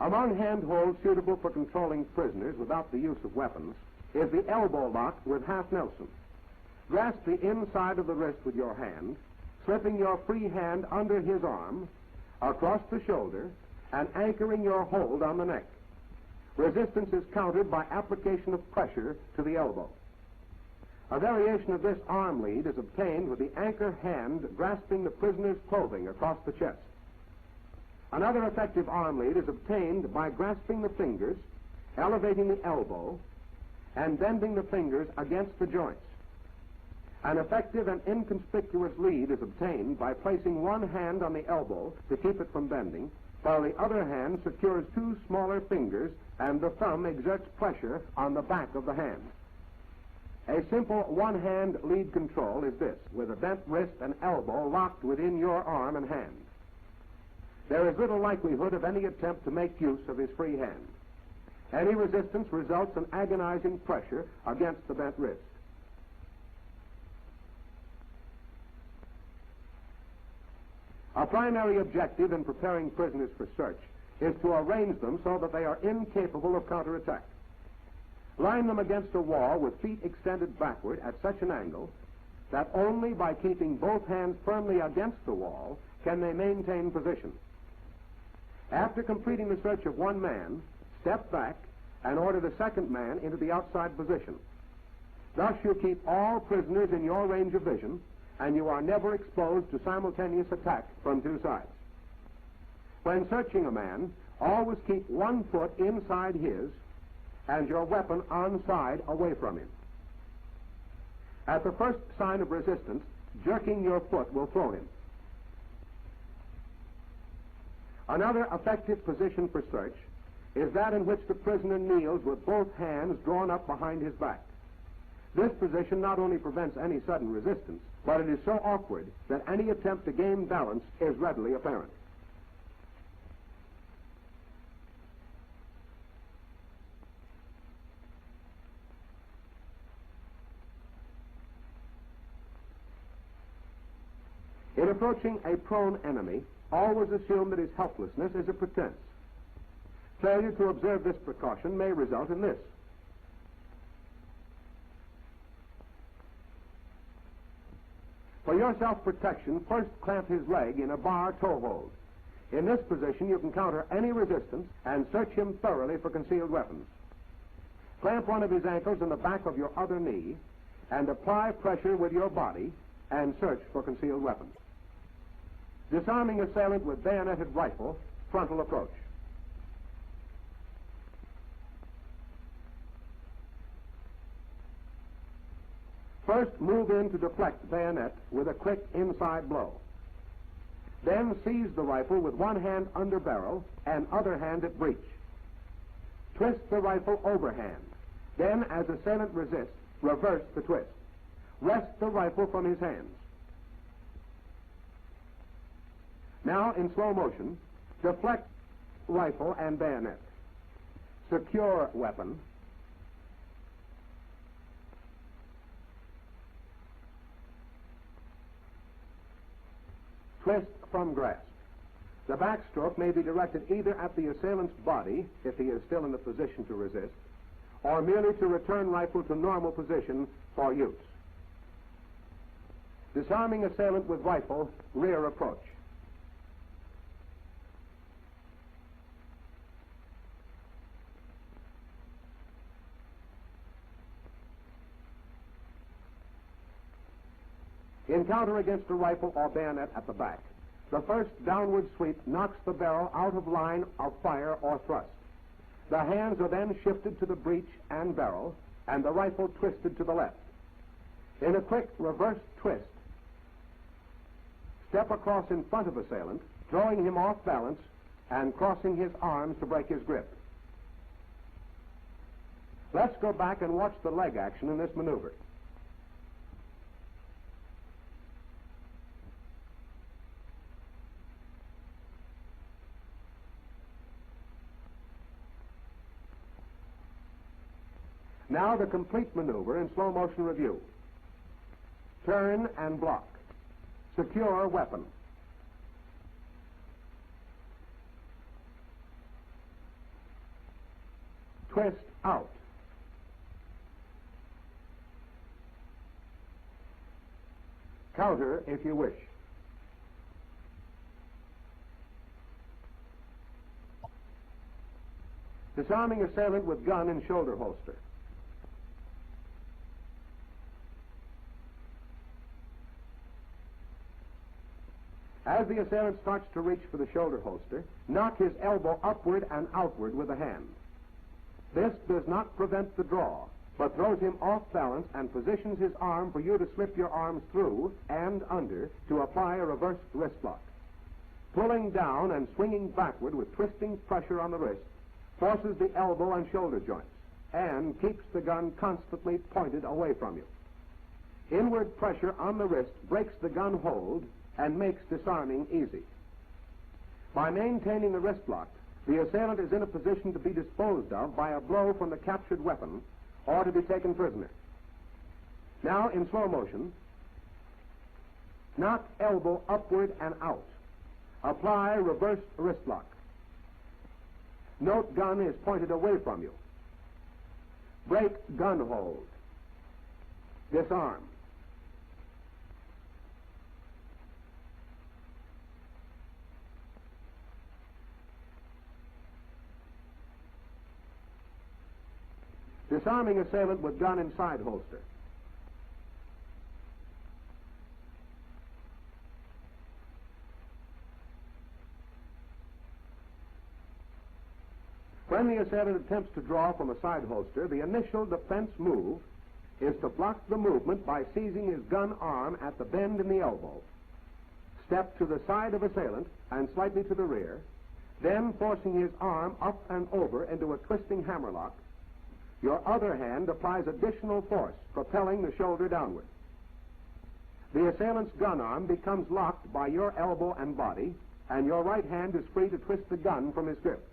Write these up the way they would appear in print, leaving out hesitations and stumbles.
Among handholds suitable for controlling prisoners without the use of weapons is the elbow lock with half Nelson. Grasp the inside of the wrist with your hand, slipping your free hand under his arm, across the shoulder, and anchoring your hold on the neck. Resistance is countered by application of pressure to the elbow. A variation of this arm lead is obtained with the anchor hand grasping the prisoner's clothing across the chest. Another effective arm lead is obtained by grasping the fingers, elevating the elbow, and bending the fingers against the joints. An effective and inconspicuous lead is obtained by placing one hand on the elbow to keep it from bending, while the other hand secures two smaller fingers and the thumb exerts pressure on the back of the hand. A simple one-hand lead control is this, with a bent wrist and elbow locked within your arm and hand. There is little likelihood of any attempt to make use of his free hand. Any resistance results in agonizing pressure against the bent wrist. Our primary objective in preparing prisoners for search is to arrange them so that they are incapable of counterattack. Line them against a wall with feet extended backward at such an angle that only by keeping both hands firmly against the wall can they maintain position. After completing the search of one man, step back and order the second man into the outside position. Thus you keep all prisoners in your range of vision, and you are never exposed to simultaneous attack from two sides. When searching a man, always keep one foot inside his and your weapon on side away from him. At the first sign of resistance, jerking your foot will throw him. Another effective position for search is that in which the prisoner kneels with both hands drawn up behind his back. This position not only prevents any sudden resistance, but it is so awkward that any attempt to gain balance is readily apparent. In approaching a prone enemy, always assume that his helplessness is a pretense. Failure to observe this precaution may result in this. For your self-protection, first clamp his leg in a bar toe hold. In this position, you can counter any resistance and search him thoroughly for concealed weapons. Clamp one of his ankles in the back of your other knee and apply pressure with your body and search for concealed weapons. Disarming assailant with bayoneted rifle, frontal approach. First, move in to deflect bayonet with a quick inside blow. Then seize the rifle with one hand under barrel and other hand at breech. Twist the rifle overhand. Then, as assailant resists, reverse the twist. Wrest the rifle from his hands. Now, in slow motion, deflect rifle and bayonet. Secure weapon. Twist from grasp. The backstroke may be directed either at the assailant's body, if he is still in the position to resist, or merely to return rifle to normal position for use. Disarming assailant with rifle, rear approach. Encounter against a rifle or bayonet at the back. The first downward sweep knocks the barrel out of line of fire or thrust. The hands are then shifted to the breech and barrel, and the rifle twisted to the left. In a quick reverse twist, step across in front of assailant, throwing him off balance and crossing his arms to break his grip. Let's go back and watch the leg action in this maneuver. Now the complete maneuver in slow motion review. Turn and block. Secure weapon. twist out. Counter if you wish. Disarming assailant with gun in shoulder holster. As the assailant starts to reach for the shoulder holster, knock his elbow upward and outward with the hand. This does not prevent the draw, but throws him off balance and positions his arm for you to slip your arms through and under to apply a reverse wrist lock. Pulling down and swinging backward with twisting pressure on the wrist forces the elbow and shoulder joints and keeps the gun constantly pointed away from you. Inward pressure on the wrist breaks the gun hold and makes disarming easy. By maintaining the wrist lock, the assailant is in a position to be disposed of by a blow from the captured weapon or to be taken prisoner. Now, in slow motion, knock elbow upward and out. Apply reverse wrist lock. Note gun is pointed away from you. Break gun hold. Disarm. Disarming assailant with gun in side holster. When the assailant attempts to draw from a side holster, the initial defense move is to block the movement by seizing his gun arm at the bend in the elbow. Step to the side of assailant and slightly to the rear, then forcing his arm up and over into a twisting hammerlock. Your other hand applies additional force, propelling the shoulder downward. The assailant's gun arm becomes locked by your elbow and body, and your right hand is free to twist the gun from his grip.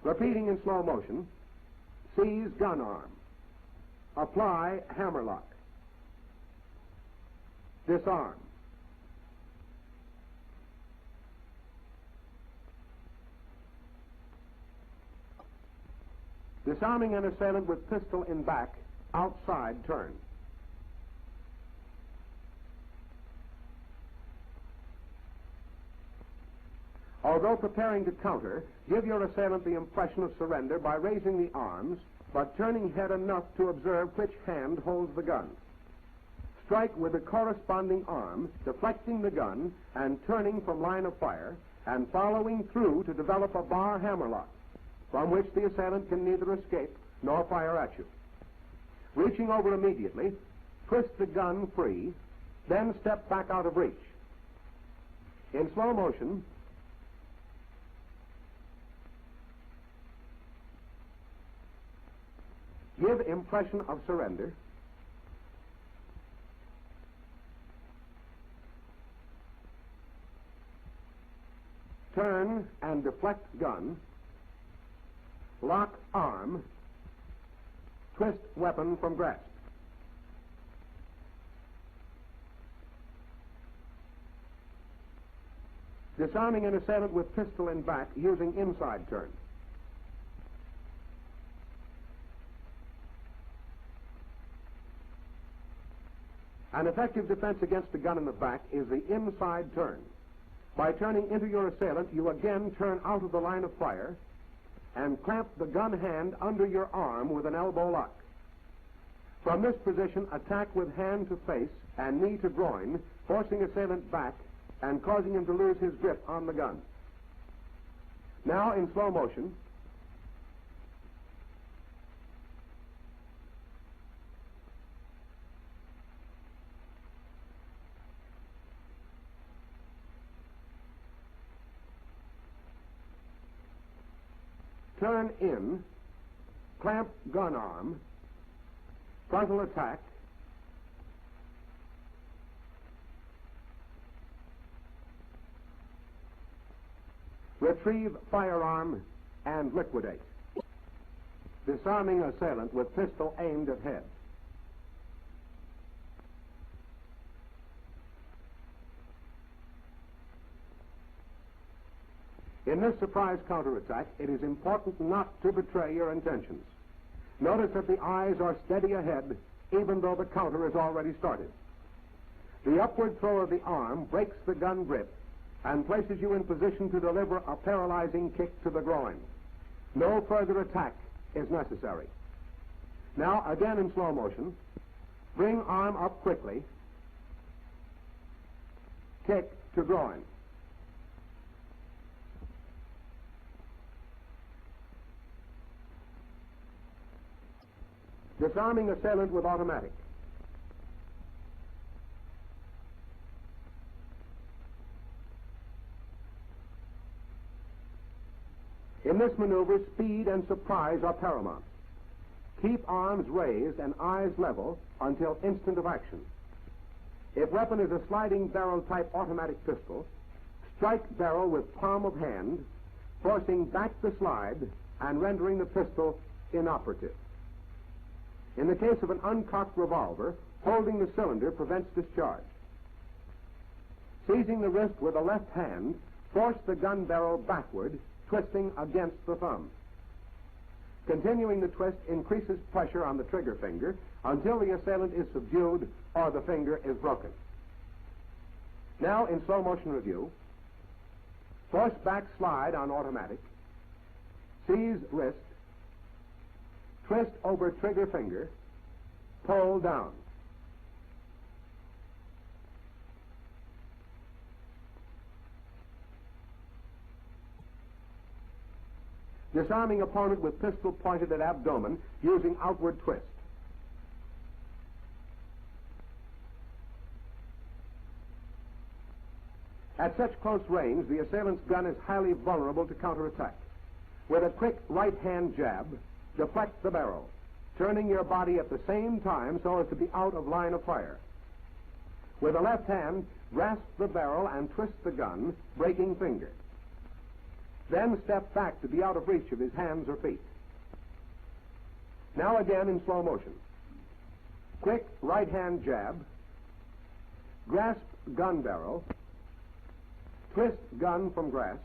Repeating in slow motion, seize gun arm. Apply hammerlock. Disarm. Disarming an assailant with pistol in back, outside turn. Although preparing to counter, give your assailant the impression of surrender by raising the arms, but turning head enough to observe which hand holds the gun. Strike with the corresponding arm, deflecting the gun and turning from line of fire, and following through to develop a bar hammerlock, from which the assailant can neither escape nor fire at you. Reaching over immediately, twist the gun free, then step back out of reach. In slow motion, give impression of surrender. Turn and deflect gun. Lock arm. Twist weapon from grasp. Disarming an assailant with pistol in back using inside turn. An effective defense against a gun in the back is the inside turn. By turning into your assailant, you again turn out of the line of fire and clamp the gun hand under your arm with an elbow lock. From this position, attack with hand to face and knee to groin, forcing assailant back and causing him to lose his grip on the gun. Now, in slow motion, turn in, clamp gun arm, frontal attack, retrieve firearm, and liquidate. Disarming assailant with pistol aimed at head. In this surprise counterattack, it is important not to betray your intentions. Notice that the eyes are steady ahead, even though the counter is already started. The upward throw of the arm breaks the gun grip and places you in position to deliver a paralyzing kick to the groin. No further attack is necessary. Now, again in slow motion, bring arm up quickly, kick to groin. Disarming assailant with automatic. In this maneuver, speed and surprise are paramount. Keep arms raised and eyes level until instant of action. If weapon is a sliding barrel type automatic pistol, strike barrel with palm of hand, forcing back the slide and rendering the pistol inoperative. In the case of an uncocked revolver, holding the cylinder prevents discharge. Seizing the wrist with the left hand, force the gun barrel backward, twisting against the thumb. Continuing the twist increases pressure on the trigger finger until the assailant is subdued or the finger is broken. Now, in slow motion review, force back slide on automatic, seize wrist, twist over trigger finger, pull down. Disarming opponent with pistol pointed at abdomen using outward twist. At such close range, the assailant's gun is highly vulnerable to counterattack. With a quick right-hand jab, deflect the barrel, turning your body at the same time so as to be out of line of fire. With the left hand, grasp the barrel and twist the gun, breaking finger. Then step back to be out of reach of his hands or feet. Now again in slow motion. Quick right-hand jab, grasp gun barrel, twist gun from grasp,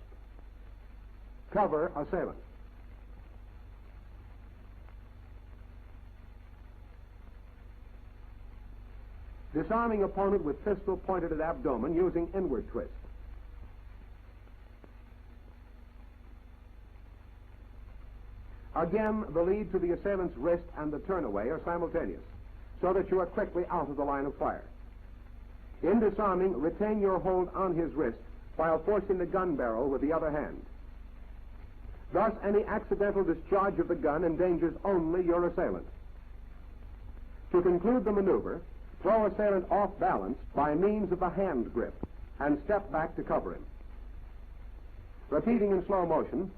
cover assailant. Disarming opponent with pistol pointed at abdomen using inward twist. Again, the lead to the assailant's wrist and the turnaway are simultaneous, so that you are quickly out of the line of fire. In disarming, retain your hold on his wrist while forcing the gun barrel with the other hand. Thus, any accidental discharge of the gun endangers only your assailant. To conclude the maneuver, throw assailant off balance by means of the hand grip and step back to cover him. Repeating in slow motion,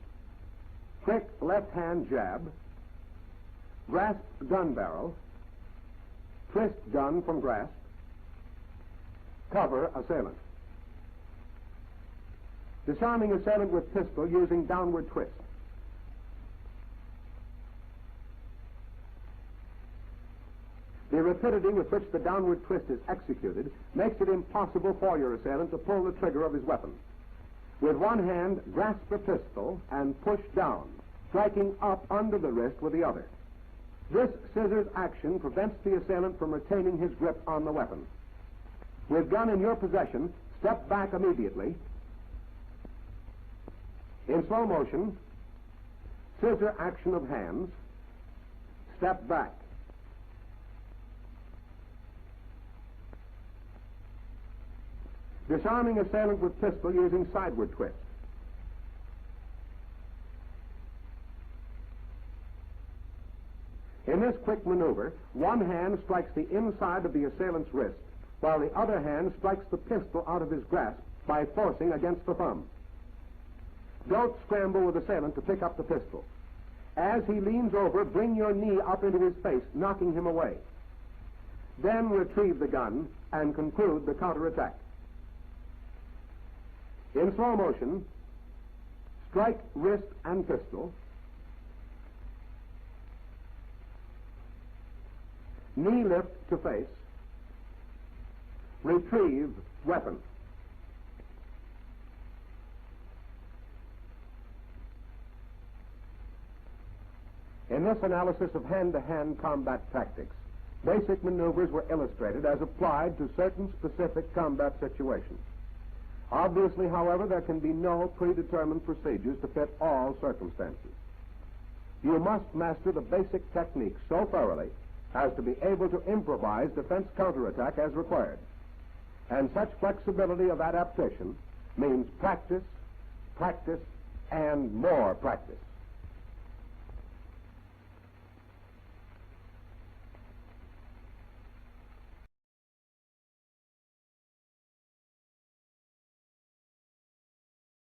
quick left-hand jab, grasp gun barrel, twist gun from grasp, cover assailant. Disarming assailant with pistol using downward twist. The rapidity with which the downward twist is executed makes it impossible for your assailant to pull the trigger of his weapon. With one hand, grasp the pistol and push down, striking up under the wrist with the other. This scissors action prevents the assailant from retaining his grip on the weapon. With gun in your possession, step back immediately. In slow motion, scissor action of hands, step back. Disarming assailant with pistol using sideward twist. In this quick maneuver, one hand strikes the inside of the assailant's wrist, while the other hand strikes the pistol out of his grasp by forcing against the thumb. Don't scramble with assailant to pick up the pistol. As he leans over, bring your knee up into his face, knocking him away. Then retrieve the gun and conclude the counterattack. In slow motion, strike wrist and pistol, knee lift to face, retrieve weapon. In this analysis of hand-to-hand combat tactics, basic maneuvers were illustrated as applied to certain specific combat situations. Obviously, however, there can be no predetermined procedures to fit all circumstances. You must master the basic techniques so thoroughly as to be able to improvise defense counterattack as required. And such flexibility of adaptation means practice, practice, and more practice.